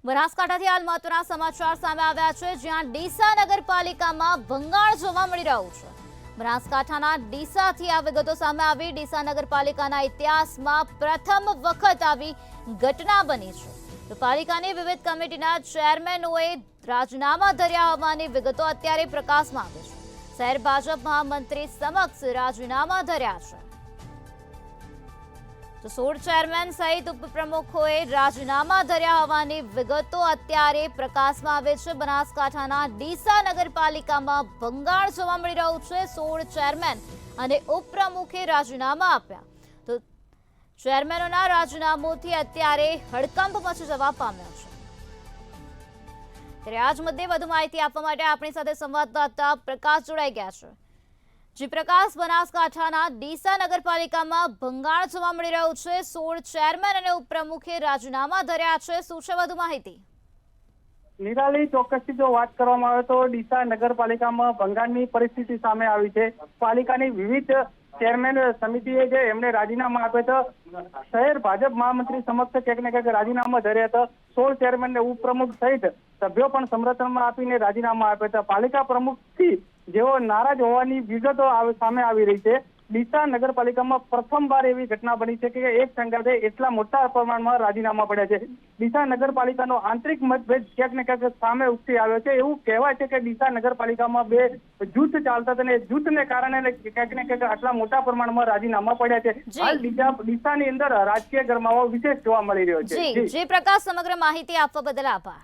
બનાસકાંઠાથી હાલ મહત્વના સમાચાર સામે આવ્યા છે, જ્યાં ડીસા નગરપાલિકામાં ભંગાણ જોવા મળી રહ્યું છે। બનાસકાંઠાના ડીસાથી આ વિગતો સામે આવી। ડીસા નગરપાલિકાના ઇતિહાસમાં પ્રથમ વખત આવી ઘટના બની છે। તો પાલિકાની વિવિધ કમિટીના ચેરમેનોએ રાજીનામા ધર્યા હોવાની વિગતો અત્યારે પ્રકાશમાં આવી છે। શહેર ભાજપ મહામંત્રી સમક્ષ રાજીનામા ધર્યા છે। તો 16 ચેરમેન સહિત ઉપપ્રમુખોએ રાજીનામા ધર્યા હોવાની વિગતો અત્યારે પ્રકાશમાં આવે છે। બનાસકાંઠાના ડીસા નગરપાલિકામાં ભંગાણ જોવા મળી રહ્યું છે। 16 ચેરમેન અને ઉપપ્રમુખે રાજીનામા આપ્યા। તો ચેરમેનોના રાજીનામુંથી અત્યારે હડકંપ મચી જવા પામ્યો છે। ત્યારે આજ મુદ્દે વધુ માહિતી આપવા માટે આપણી સાથે સંવાદદાતા પ્રકાશ જોડાઈ ગયા છે। જી પ્રકાશ, બનાસકાંઠાના ડીસા નગરપાલિકામાં ભંગાણ જોવા મળી રહ્યું છે। 16 ચેરમેન અને ઉપપ્રમુખે રાજીનામા ધર્યા છે। શું છે વધુ માહિતી? નિરાલી, ચોક્કસથી જો વાત કરવામાં આવે તો ડીસા નગરપાલિકામાં ભંગાણની પરિસ્થિતિ સામે આવી છે। પાલિકાની વિવિધ ચેરમેન સમિતિએ જે એમને રાજીનામા આપ્યા હતા, શહેર ભાજપ મહામંત્રી સમક્ષ ક્યાંક ને ક્યાંક રાજીનામા ધર્યા હતા। 16 ચેરમેન ને ઉપપ્રમુખ સહિત સભ્યો પણ સમર્થનમાં આપીને રાજીનામા આપ્યા હતા। પાલિકા પ્રમુખથી જેઓ નારાજ હોવાની વિગતો સામે આવી રહી છે। ડીસા નગરપાલિકામાં પ્રથમવાર એવી ઘટના બની છે કે એક સંગાથે એટલા મોટા પ્રમાણમાં રાજીનામા પડ્યા છે। ડીસા નગરપાલિકાનો આંતરિક મતભેદ ક્યાંક ને ક્યાંક સામે ઉઠી આવ્યો છે। એવું કહેવાય છે કે ડીસા નગરપાલિકામાં બે જૂથ ચાલતા હતા અને જૂથને કારણે ક્યાંક ને ક્યાંક આટલા મોટા પ્રમાણમાં રાજીનામા પડ્યા છે। હાલ ડીસાની અંદર રાજકીય ગરમાવો વિશેષ જોવા મળી રહ્યો છે। જી પ્રકાશ, સમગ્ર માહિતી આપવા બદલ આભાર।